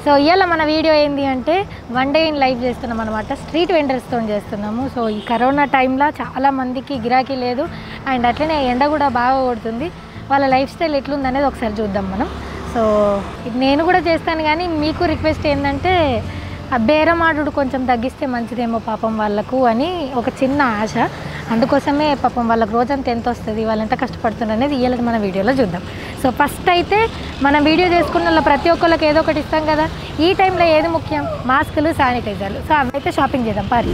So ఇవాళ మన video ఏంటి అంటే వన్ డే ఇన్ లైఫ్ చేస్తున్నాం అనమాట. స్ట్రీట్ వెండర్స్తో చేస్తున్నాము. సో ఈ కరోనా టైంలో చాలామందికి గిరాకీ లేదు అండ్ అట్లనే ఎండ కూడా బాగా కొడుతుంది. వాళ్ళ లైఫ్ స్టైల్ ఎట్లుంది అనేది ఒకసారి చూద్దాం మనం. సో నేను కూడా చేస్తాను కానీ మీకు రిక్వెస్ట్ ఏంటంటే ఆ బేరం ఆడుడు కొంచెం తగ్గిస్తే మంచిదేమో పాపం వాళ్ళకు అని ఒక చిన్న ఆశ. అందుకోసమే పాపం వాళ్ళకు రోజంతా ఎంత వస్తుంది, వాళ్ళు ఎంత కష్టపడుతున్నారు అనేది ఇవాళ మన వీడియోలో చూద్దాం. సో ఫస్ట్ అయితే మనం వీడియో చేసుకున్న వాళ్ళ ప్రతి ఒక్కళ్ళకి ఏదో ఒకటి ఇస్తాం కదా. ఈ టైంలో ఏది ముఖ్యం? మాస్కులు, శానిటైజర్లు. సో అవైతే షాపింగ్ చేద్దాం పారి.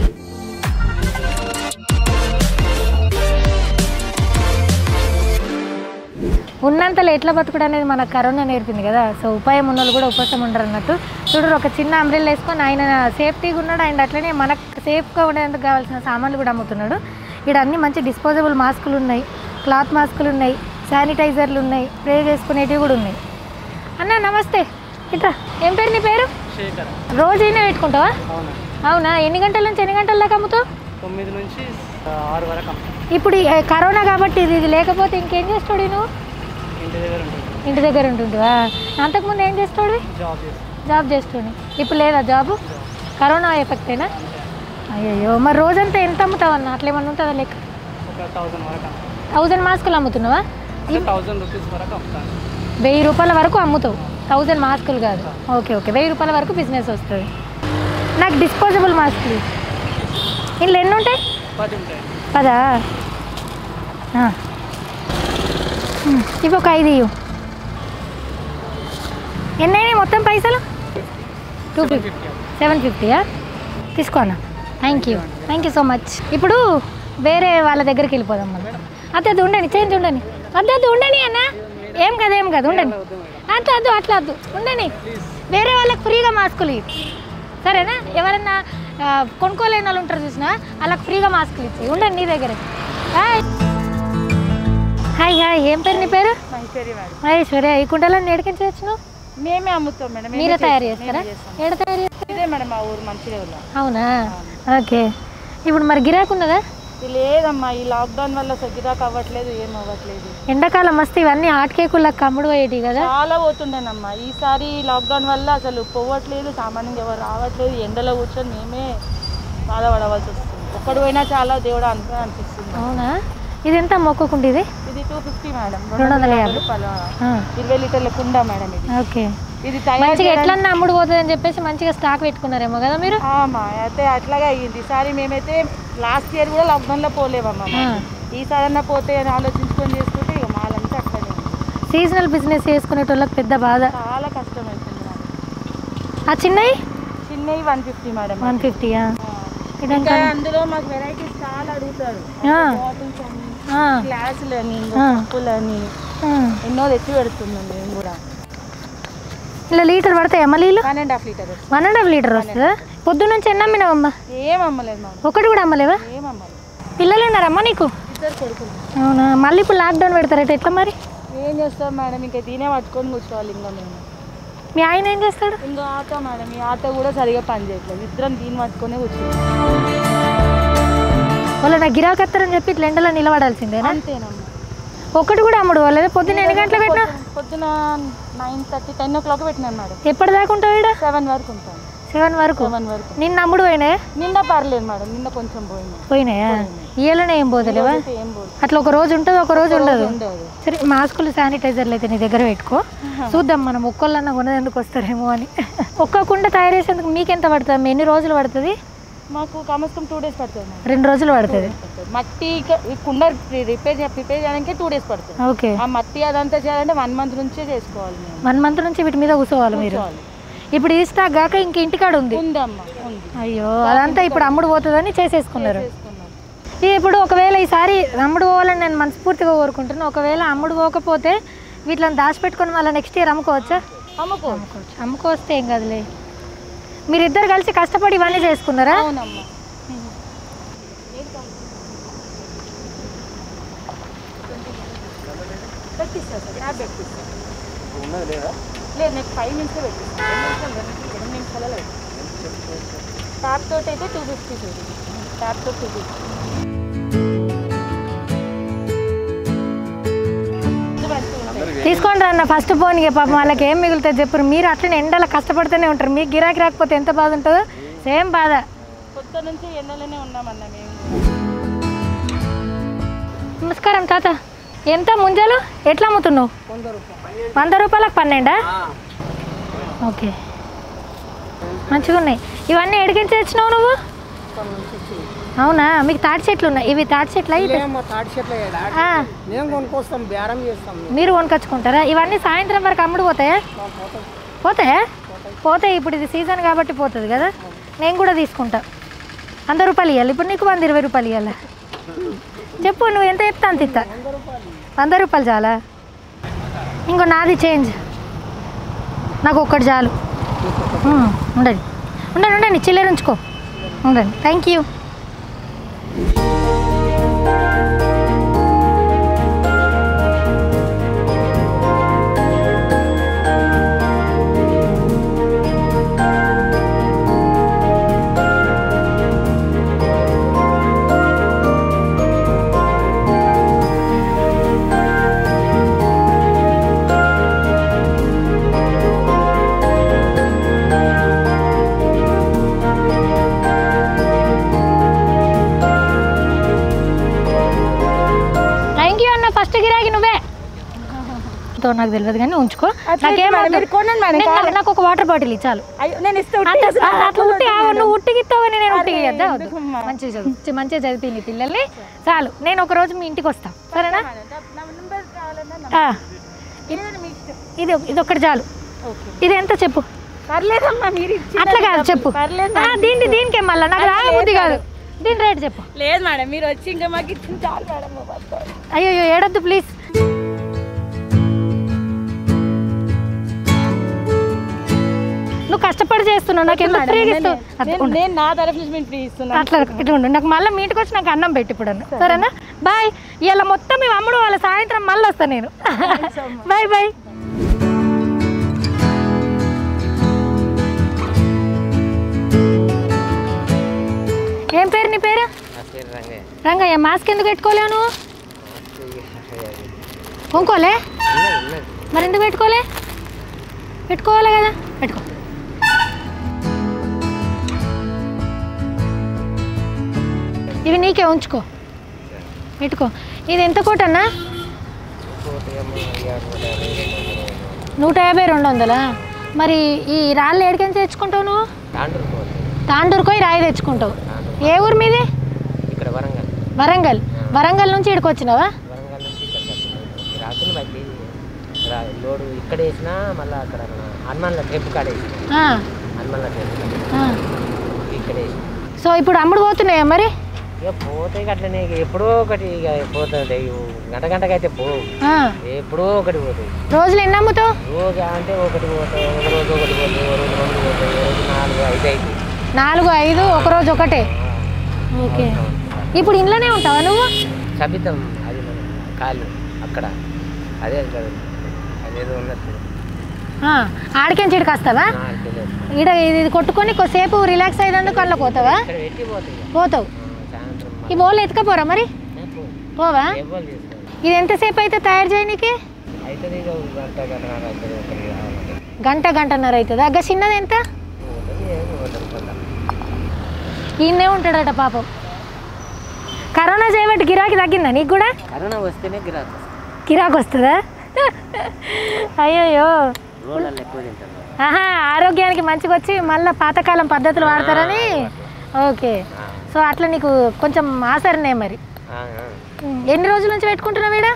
ఉన్నంతలో ఎట్లా బతుకుడు అనేది మనకు కరోనా నేర్పింది కదా. సో ఉపాయం ఉన్న వాళ్ళు కూడా ఉపవాసం ఉండరు అన్నట్టు. చూడరు ఒక చిన్న అంబ్రెల్లా వేసుకొని ఆయన సేఫ్టీగా ఉన్నాడు అండ్ అట్లనే మనకు సేఫ్గా ఉండేందుకు కావాల్సిన సామాన్లు కూడా అమ్ముతున్నాడు. ఇక్కడ అన్ని మంచి డిస్పోజబుల్ మాస్కులు ఉన్నాయి, క్లాత్ మాస్కులు ఉన్నాయి, శానిటైజర్లు ఉన్నాయి, స్ప్రే చేసుకునేటివి కూడా ఉన్నాయి. అన్న నమస్తే, ఇట్లా ఏం పేరు నీ పేరు? రోజు అయినా పెట్టుకుంటావా? అవునా, ఎన్ని గంటల నుంచి ఎన్ని గంటల దాకా అమ్ముతావు? 9 నుంచి 6 వరకు. ఇప్పుడు కరోనా కాబట్టి ఇది లేకపోతే ఇంకేం చేస్తాడు నువ్వు? ఇంటి దగ్గర ఉంటుంటివా? అంతకుముందు ఏం చేస్తాడు? జాబ్ చేస్తుండే. ఇప్పుడు లేదా జాబు? కరోనా ఎఫెక్టేనా? అయ్యో, మరి రోజంతా ఎంత అమ్ముతావు అన్న? అట్లా ఏమన్నా ఉంటుందా లెక్క? 1000 మాస్కులు అమ్ముతున్నావా? 1000 రూపీస్ వరకు అమ్ముతాను. 1000 రూపాయల వరకు అమ్ముతావు? 1000 మాస్కులు కాదు. ఓకే ఓకే, 1000 రూపాయల వరకు బిజినెస్ వస్తుంది. నాకు డిస్పోజబుల్ మాస్కులు ఇంట్లో ఎన్ని ఉంటాయి? 10 ఉంటాయి. 10? ఇవి ఒక 5 ఇవ్వు. ఎన్నైనాయి మొత్తం పైసలు? 750. తీసుకో అన్న. Thank you so much. ఇప్పుడు వేరే వాళ్ళ దగ్గరికి వెళ్ళిపోదాం మనం. అది ఉండని, చేంజ్ ఉండని. వద్దు ఉండని అన్న. ఏం కాదు ఉండని. అట్లా వద్దు ఉండని. వేరే వాళ్ళకి ఫ్రీగా మాస్కులు ఇచ్చి సరేనా? ఎవరన్నా కొనుక్కోలేని వాళ్ళు ఉంటారు చూసినా వాళ్ళకి ఫ్రీగా మాస్కులు ఇచ్చి ఉండండి నీ దగ్గర. హాయ్ ఏం పేరు నీ పేరు? మహేశ్వరి. ఈ కుండలను ఎడికించి వచ్చినావు? మేమే అమ్ముతాం మేడం. మీరే తయారు చేస్తారా? ఏడ తయారు చేస్తారు? ఇదే మేడం మా ఊరు మంచిర్యాల. అవునా, ఓకే. ఇప్పుడు మరి గిరాకు ఉన్నదా? లేదమ్మా, ఈ లాక్డౌన్ వల్ల గిరాకు అవ్వట్లేదు, ఏం అవ్వట్లేదు. ఎండాకాలం వస్తే ఇవన్నీ ఆటకేకులకు కమ్ముడు పోయేటి కదా. చాలా పోతుండేనమ్మా. ఈసారి లాక్డౌన్ వల్ల అసలు పోవట్లేదు, సామాన్యంగా ఎవరు రావట్లేదు. ఎండలో కూర్చొని మేమే బాధపడవలసి వస్తుంది. ఒక్కడు పోయినా చాలా దేవుడు అనిపిస్తుంది. అవునా, ఇది ఎంత మొక్కకుండి? ఇది 250 మేడం. 250 రూపాయలు. 20 లీటర్ల కుండ మేడం ఇది. ఓకే. ఇది మంచిగా ఎట్లన్నా అమ్ముడు పోతుంది అని చెప్పేసి మంచిగా స్టాక్ పెట్టుకున్నారేమో కదా మీరు? అయితే అట్లాగే అయ్యింది. ఈసారి మేమైతే లాస్ట్ ఇయర్ కూడా లాక్డౌన్లో పోలేమమ్మా. ఈసారి అన్నా పోతే అని ఆలోచించుకొని చేసుకుంటే ఇక మాలంతా అక్కడే. సీజనల్ బిజినెస్ చేసుకునేటోళ్ళకి పెద్ద బాధ, చాలా కష్టం అవుతుంది. ఆ చిన్నవి 150 మేడం. 150. అందులో మాకు వెరైటీస్ చాలా అడుగుతారు. గ్లాసులని, కప్పులని ఎన్నో తెచ్చి పెడుతున్నాం మేము కూడా. ఇలా లీటర్ పడతాయి అమ్మ నీళ్ళు? 1.5 లీటర్. 1.5 లీటర్ వస్తుందా? పొద్దు నుంచి ఎన్ని అమ్మినావమ్మా? ఏం అమ్మలేదు మేడం. ఒకటి కూడా అమ్మలేవా? ఏం అమ్మలేదు. పిల్లలు ఉన్నారమ్మా నీకు? 2 కొడుకులు. అవునా, మళ్ళీ ఇప్పుడు లాక్డౌన్ పెడతారట, ఎట్లా మరి? ఏం చేస్తాం మేడం, ఇంకా దీనే పట్టుకొని కూర్చోవాలి. ఇంకా మేము. మీ ఆయన ఏం చేస్తాడు? ఇంకా ఆటో మేడం. ఈ ఆటో కూడా సరిగా పని చేయట్లేదు. ఇద్దరం దీన్ని పట్టుకొని కూర్చోవాలి. వాళ్ళు నా గిరాకత్తారని చెప్పి ఇట్లా ఎండలో నిలబడాల్సిందేనా? అంతేనమ్మా. ఒకటి కూడా అమ్ముడు వాళ్ళేదా? పొద్దున్న ఎన్ని గంటలకు పెట్టినా? పొద్దున 9:30, 10 o'clock పెట్టినాను మేడం. ఎప్పటిదాకా ఉంటావు ఇక్కడ? 7 వరకు ఉంటాను. 7 వరకు? నిన్న అమ్ముడు పోయినాయా? నిన్న పర్లేదు మేడం, నిన్న కొంచెం పోయినాయా? ఇయ్యాలనే ఏం పోతలేవా? అట్లా ఒక రోజు ఉంటుంది, ఒక రోజు ఉండదు. సరే, మాస్కులు, శానిటైజర్లు అయితే నీ దగ్గర పెట్టుకో. చూద్దాం మనం ఒక్కళ్ళన్నా కొనేందుకు వస్తారేమో అని. ఒక్క కుండ తయారు చేసేందుకు మీకెంత పడుతుంది? ఎన్ని రోజులు పడుతుంది? మాకు కమస్కం 2 days పడుతుంది. 2 రోజులు పడుతుంది. మట్టి కుండ ప్రిపేర్ చేయడానికి 2 days పడుతుంది. ఓకే. ఆ మట్టి అదంతా చేయాలంటే 1 month నుంచే చేసుకోవాలి. 1 month నుంచి వీటి మీద కూర్చోవాలి మీరు. ఇప్పుడు ఈ స్టాక్ కాక ఇంక ఇంటికాడ ఉంది? ఉందమ్మా, ఉంది. అయ్యో, అదంతా ఇప్పుడు అమ్ముడు పోతుందని చేసేసుకున్నారు. ఇప్పుడు ఒకవేళ ఈసారి అమ్ముడు పోవాలని నేను మనస్ఫూర్తిగా కోరుకుంటున్నాను. ఒకవేళ అమ్ముడు పోకపోతే వీటిని దాచిపెట్టుకొని మళ్ళీ నెక్స్ట్ ఇయర్ అమ్ముకోవచ్చా? అమ్ముకోవచ్చు. అమ్ముకోవస్తే ఏం కదలే. మీరిద్దరు కలిసి కష్టపడి ఇవన్నీ చేసుకున్నారా? అవునమ్మా. లేదు, నాకు 5 minutes పెట్టిస్తాను. 2 నిమిషాలలో ట్యాప్ తోటి అయితే 250. ట్యాప్ తో 250. తీసుకోండి అన్న ఫస్ట్ ఫోన్ ఇక పాపం వాళ్ళకి ఏం మిగులుతుంది చెప్పరు. మీరు అట్లనే ఎండలో కష్టపడుతూనే ఉంటారు. మీకు గిరాకీ రాకపోతే ఎంత బాధ ఉంటుందో సేమ్ బాధ. కొత్త నుంచి ఎండలోనే ఉన్నామన్న మేము. నమస్కారం తాత. ఎంత ముంజలు ఎట్లా అమ్ముతున్నావు? 100 రూపాయలకు 12? ఓకే, మంచిగా ఉన్నాయి. ఇవన్నీ ఎడికించి తెచ్చినావు నువ్వు? అవునా, మీకు తాటి చెట్లు ఉన్నాయి? ఇవి తాటి చెట్లు అయితే మీరు కొనుకొచ్చుకుంటారా? ఇవన్నీ సాయంత్రం వరకు అమ్ముడు పోతాయా? పోతాయి. ఇప్పుడు ఇది సీజన్ కాబట్టి పోతుంది కదా. నేను కూడా తీసుకుంటా. 100 రూపాయలు ఇవ్వాలి. ఇప్పుడు నీకు 120 రూపాయలు ఇవ్వాలా? చెప్పు, నువ్వు ఎంత చెప్తా అంత ఇస్తా. 100 రూపాయలు చాలా? ఇంకో నాది చేంజ్, నాకు ఒక్కటి చాలు. ఉండండి చిల్లర ఉంచుకో. ఉండండి, థ్యాంక్ యూ. గిరాకి నువ్వే నాకు తెలియదు కానీ ఉంచుకో. నాకు ఒక వాటర్ బాటిల్ చాలు. అట్లా ఉట్టి నువ్వు ఉట్టికి ఇస్తావని నేను ఉట్టికి ఇద్దా? మంచిగా చదివి నీ పిల్లల్ని చాలు. నేను ఒక రోజు మీ ఇంటికి వస్తాను, సరేనా? ఇది ఒక్కటి చాలు. ఇది ఎంత చెప్పు? అట్లా కాదు చెప్పు. దీనికి మళ్ళీ నాకు రాబుద్ది కాదు. దీని రేట్ చెప్పు. లేదు మేడం, మీరు వచ్చి ఇంకా మాకు ఇచ్చింది చాలు మేడం. అయ్యో ఏడొద్దు ప్లీజ్. నువ్వు కష్టపడి చేస్తున్నావు, నాకు ఎందుకు ఫ్రీ ఇస్తావు? నేను నా తరఫు నుంచి ఫ్రీ ఇస్తున్నాను. అట్లా ఇట్లా ఉండు. నాకు మళ్ళీ మీ ఇంటికి వచ్చి నాకు అన్నం పెట్టి ఇప్పుడు అన్న, సరేనా? బాయ్. ఇలా మొత్తం మేము అమ్ముడు వాళ్ళ సాయంత్రం మళ్ళీ వస్తాను నేను. Bye bye. ఏం పేరు నీ పేరు? రంగయ్య. మాస్క్ ఎందుకు పెట్టుకోలేవు నువ్వు? కొనుక్కోలే? మరి ఎందుకు పెట్టుకోలే? పెట్టుకోవాలి కదా, పెట్టుకో. ఇవి నీకే ఉంచుకో, పెట్టుకో. ఇది ఎంత కోట అన్నా? 150, 200. మరి ఈ రాళ్ళు ఏడికని తెచ్చుకుంటావు నువ్వు? తాండూరుకోయి రాయి తెచ్చుకుంటావు. ఏ ఊరు మీది? వరంగల్. వరంగల్ నుంచి ఇక్కడికి వచ్చినావా? ఇక్కడ వేసిన మళ్ళీ అక్కడ హనుమాన్ల ట్రిప్ కాడ సో ఇప్పుడు అమ్ముడు పోతున్నాయా మరి? ఇక పోతాయి అట్లనే, ఎప్పుడో ఒకటి ఇక పోతుంది. గంటకి అయితే పోవు, ఎప్పుడో ఒకటి పోతాయి. రోజులు ఎన్ని అమ్ముతావు? రోజు అంటే ఒకటి పోతాయి, ఒక రోజు ఒకటి పోతాయి, ఒక రోజు 2 పోతాయి, ఒక రోజు 4, 5 అయితే 4, 5 ఒక రోజు ఒకటే. ఓకే. ఇప్పుడు ఇంట్లోనే ఉంటావా నువ్వు? సబితం అది కాళ్ళు అక్కడ అదే అదేదో ఉన్నట్టు ఆడికెంచి ఇక్కడికి వస్తావా? ఈడ ఇది కొట్టుకొని కొద్దిసేపు రిలాక్స్ అయ్యేందుకు అందులో పోతావా? పోతావు. ఈ బోల్ ఎత్తుకపోరా మరి? పోవా? ఇది ఎంతసేపు అయితే తయారు చేయనీకి? గంటన్నర అవుతుందా? అగ్గ చిన్నది ఎంత? ఈయనే ఉంటాడట పాపం. కరోనా చేయబట్టి గిరాకీ తగ్గిందా నీకు కూడా? కరోనా వస్తేనే గిరాకీ వస్తుందా? అయ్యో. ఆరోగ్యానికి మంచిగా వచ్చి మళ్ళీ పాతకాలం పద్ధతులు వాడతారని. ఓకే. సో అట్లా నీకు కొంచెం ఆసరనే మరి. ఎన్ని రోజుల నుంచి పెట్టుకుంటున్నావు ఈడ?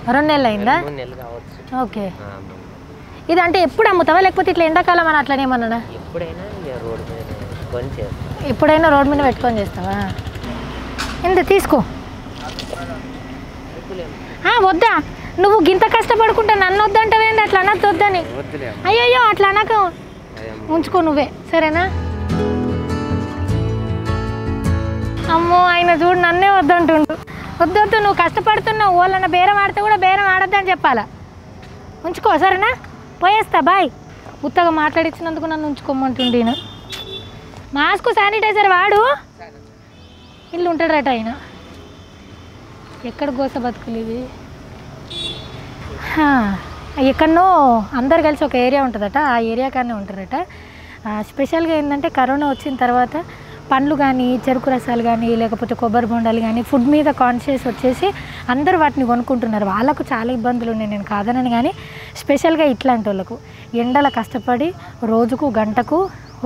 2 నెలలు అయిందా? ఓకే. ఇది అంటే ఎప్పుడు అమ్ముతావా లేకపోతే ఇట్లా ఎండాకాలం అని అట్లనే ఏమన్నా? ఎప్పుడైనా రోడ్ మీద పెట్టుకొని చేస్తావా? ఎంత తీసుకో. వద్దా? నువ్వు గింత కష్టపడుకుంటా నన్ను వద్దంటావేంది? అట్లా అనద్దు, వద్దని. అయ్యో అట్లా అనక, ఉంచుకో నువ్వే, సరేనా? అమ్మో, ఆయన చూడు నన్నే వద్దంటుండు. వద్దొద్దు, నువ్వు కష్టపడుతున్నావు. వాళ్ళన్న బేరం ఆడితే కూడా బేరం ఆడద్దని చెప్పాలా. ఉంచుకో, సరేనా? పోయేస్తా, బాయ్. ఉత్తగా మాట్లాడించినందుకు నన్ను ఉంచుకోమంటుండే. మాస్క్, శానిటైజర్ వాడు. ఇల్లు ఉంటాడట ఆయన. ఎక్కడ గోస బతుకులు ఇవి. ఎక్కడనో అందరు కలిసి ఒక ఏరియా ఉంటుందట, ఆ ఏరియా కానీ ఉంటారట. స్పెషల్గా ఏంటంటే కరోనా వచ్చిన తర్వాత పండ్లు కానీ చెరుకు రసాలు కానీ లేకపోతే కొబ్బరి బొండాలు కానీ ఫుడ్ మీద కాన్షియస్ వచ్చేసి అందరూ వాటిని కొనుక్కుంటున్నారు. వాళ్ళకు చాలా ఇబ్బందులు ఉన్నాయి, నేను కాదనని. కానీ స్పెషల్గా ఇట్లాంటి వాళ్ళకు ఎండల కష్టపడి రోజుకు గంటకు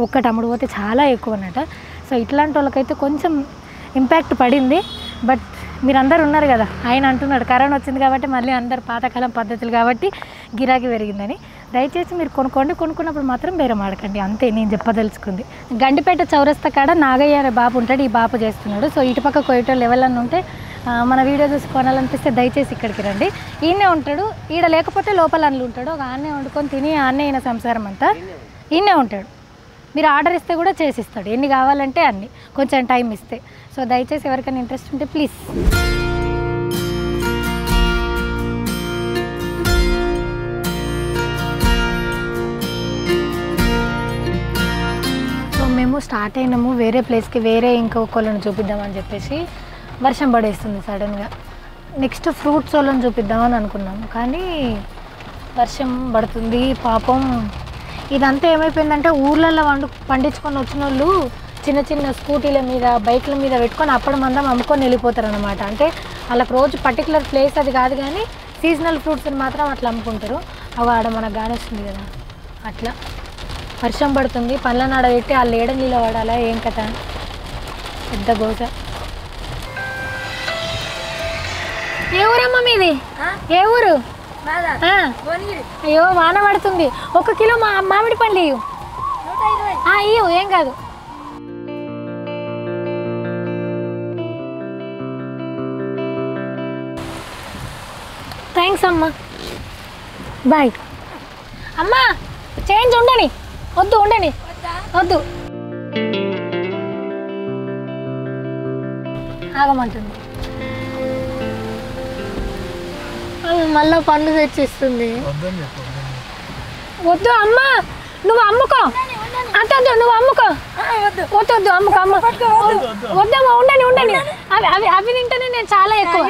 ఒక్కటి అమ్ముడు పోతే చాలా ఎక్కువ అన్నట. సో ఇట్లాంటి వాళ్ళకైతే కొంచెం ఇంపాక్ట్ పడింది. బట్ మీరందరూ ఉన్నారు కదా, ఆయన అంటున్నాడు కరోనా వచ్చింది కాబట్టి మళ్ళీ అందరు పాతకాలం పద్ధతులు కాబట్టి గిరాకీ పెరిగిందని. దయచేసి మీరు కొనుక్కున్నప్పుడు మాత్రం బేరం ఆడకండి, అంతే నేను చెప్పదలుచుకుంది. గండిపేట చౌరస్తా కాడ నాగయ్య అనే బాబు ఉంటాడు, ఈ బాబు చేస్తున్నాడు. సో ఇటుపక్క కొయ్యటోళ్ళు ఎవరన్నా ఉంటే మన వీడియో చూసి కొనాలనిపిస్తే దయచేసి ఇక్కడికి రండి. ఈయనే ఉంటాడు, ఈడ లేకపోతే లోపల అందులో ఉంటాడు. ఒక ఆన్నే వండుకొని తిని ఆన్నే అయిన సంసారం అంతా ఈయనే ఉంటాడు. మీరు ఆర్డర్ ఇస్తే కూడా చేసిస్తాడు, ఎన్ని కావాలంటే అన్ని, కొంచెం టైం ఇస్తే. సో దయచేసి ఎవరికైనా ఇంట్రెస్ట్ ఉంటే ప్లీజ్. సో మేము స్టార్ట్ అయినాము వేరే ప్లేస్కి, వేరే ఇంకొకళ్ళని చూపిద్దామని చెప్పేసి వర్షం పడేస్తుంది సడన్గా. నెక్స్ట్ ఫ్రూట్స్ వాళ్ళని చూపిద్దామని అనుకున్నాము, కానీ వర్షం పడుతుంది పాపం. ఇదంతా ఏమైపోయిందంటే ఊర్లలో పండించుకొని వచ్చిన వాళ్ళు చిన్న చిన్న స్కూటీల మీద బైక్ల మీద పెట్టుకొని అప్పుడు మందం అమ్ముకొని వెళ్ళిపోతారు అనమాట. అంటే వాళ్ళకి రోజు పర్టికులర్ ప్లేస్ అది కాదు, కానీ సీజనల్ ఫ్రూట్స్ని మాత్రం అట్లా అమ్ముకుంటారు. అవి ఆడ మనకు కానొస్తుంది కదా, అట్లా వర్షం పడుతుంది. పళ్ళ నాడ పెట్టి వాళ్ళు ఏడ నీళ్ళు పడాలా ఏం కథ, పెద్ద గోస. ఏ ఊరమ్మా మీది? ఏ ఊరు? అయ్యో వాన పడుతుంది. 1 కిలో మామిడి పండ్లు ఇయ్యు, ఏం కాదు. థ్యాంక్స్ అమ్మా, బాయ్. అమ్మా చేంజ్ ఉండని, వద్దు ఉండని, వద్దు ఆగమంటుంది. మళ్ళీ పండ్లు తెచ్చిస్తుంది. వద్దు అమ్మా, నువ్వు అమ్ముకో, అంతొద్దు, నువ్వు అమ్ముకో, వద్దు అమ్ముకో, వద్దమ్మా, ఉండని. అవి తింటేనే నేను చాలా ఎక్కువ.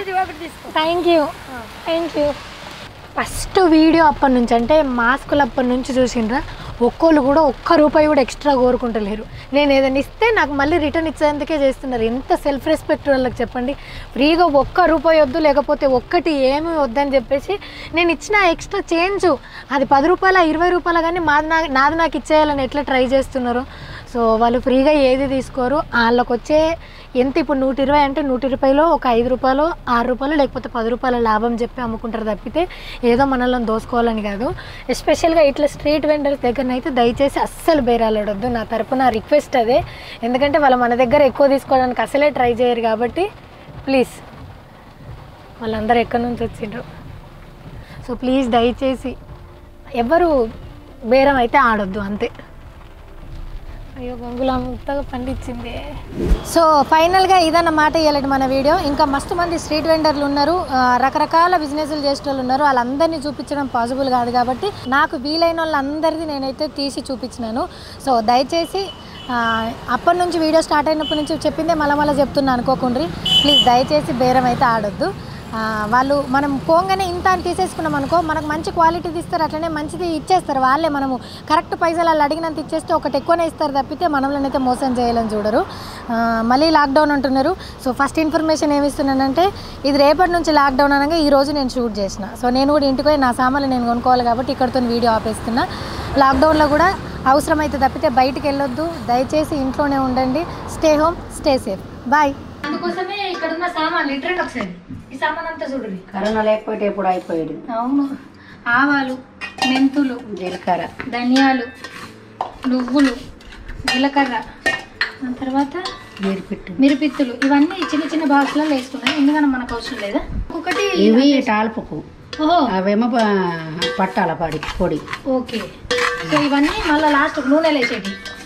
Thank you. ఫస్ట్ వీడియో అప్పటి నుంచి, అంటే మాస్కులు అప్పటి నుంచి చూసిండ్రా, ఒక్కోళ్ళు కూడా ₹1 కూడా ఎక్స్ట్రా కోరుకుంటలేరు. నేను ఏదైనా ఇస్తే నాకు మళ్ళీ రిటర్న్ ఇచ్చేందుకే చేస్తున్నారు. ఎంత సెల్ఫ్ రెస్పెక్ట్ వాళ్ళకి చెప్పండి. ఫ్రీగా ₹1 వద్దు, లేకపోతే ఒక్కటి ఏమి వద్దని చెప్పేసి నేను ఇచ్చిన ఎక్స్ట్రా చేంజ్ అది ₹10 ₹20 కానీ నాది నాకు ఇచ్చేయాలని ఎట్లా ట్రై చేస్తున్నారు. సో వాళ్ళు ఫ్రీగా ఏది తీసుకోరు. వాళ్ళకి వచ్చే ఎంత ఇప్పుడు 120 అంటే 120లో ఒక ₹5 ₹6 లేకపోతే ₹10 లాభం చెప్పి అమ్ముకుంటారు తప్పితే ఏదో మనల్ని దోసుకోవాలని కాదు. ఎస్పెషల్గా ఇట్లా స్ట్రీట్ వెండర్స్ దగ్గరనైతే దయచేసి అస్సలు బేరాలాడొద్దు. నా తరపున రిక్వెస్ట్ అదే. ఎందుకంటే వాళ్ళు మన దగ్గర ఎక్కువ తీసుకోవడానికి అసలే ట్రై చేయరు కాబట్టి ప్లీజ్. వాళ్ళందరూ ఎక్కడి నుంచి వచ్చిండ్రు. సో ప్లీజ్ దయచేసి ఎవరు బేరం అయితే ఆడొద్దు, అంతే. అయ్యో గంగుల ముత్తగా పండించింది. సో ఫైనల్గా ఇదన్నమాట ఇవ్వాలి మన వీడియో. ఇంకా మస్తు మంది స్ట్రీట్ వెండర్లు ఉన్నారు, రకరకాల బిజినెస్లు చేసే వాళ్ళు ఉన్నారు. వాళ్ళందరినీ చూపించడం పాసిబుల్ కాదు కాబట్టి నాకు వీలైన వాళ్ళందరిది నేనైతే తీసి చూపించినాను. సో దయచేసి అప్పటి నుంచి వీడియో స్టార్ట్ అయినప్పటి నుంచి చెప్పిందే మళ్ళీ చెప్తున్నా అనుకోకుండ్రి. ప్లీజ్ దయచేసి బేరం అయితే ఆడొద్దు. వాళ్ళు మనం పోగానే ఇంత అని తీసేసుకున్నాం అనుకో, మనకు మంచి క్వాలిటీ ఇస్తారు, అట్లనే మంచిది ఇచ్చేస్తారు వాళ్ళే. మనము కరెక్ట్ పైసలు వాళ్ళు అడిగినంత ఇచ్చేస్తే ఒకటి ఎక్కువనే ఇస్తారు తప్పితే మనల్ని మోసం చేయాలని చూడరు. మళ్ళీ లాక్డౌన్ అంటున్నారు. సో ఫస్ట్ ఇన్ఫర్మేషన్ ఏమి ఇస్తున్నానంటే ఇది రేపటి నుంచి లాక్డౌన్ అనగా ఈరోజు నేను షూట్ చేసిన. సో నేను కూడా ఇంటికి పోయి నా సామాన్లు నేను కొనుక్కోవాలి కాబట్టి ఇక్కడితో వీడియో ఆపేస్తున్నా. లాక్డౌన్లో కూడా అవసరమైతే తప్పితే బయటికి వెళ్ళొద్దు. దయచేసి ఇంట్లోనే ఉండండి. Stay home, stay safe. Bye. అందుకోసమే ఇక్కడ ఉన్న సామాన్లు ఇట్రండి ఒకసారి. ఈ సామాన్ అంతా చూడండి. కరోనా లేకపోతే ఎప్పుడు అయిపోయాడు. అవును. ఆవాలు, మెంతులు, జీలకర్ర, ధనియాలు, నువ్వులు, జీలకర్ర, దాని తర్వాత మిరిపిత్తులు, ఇవన్నీ చిన్న చిన్న బాక్స్లలో వేసుకున్నాయి. ఎందుకన్నా మనకు అవసరం లేదా. ఒకటి ఇవి టాల్పుకు, అవేమో పట్టాల పొడి. ఓకే. సో ఇవన్నీ మళ్ళీ లాస్ట్ నూనెలు వేసేటి.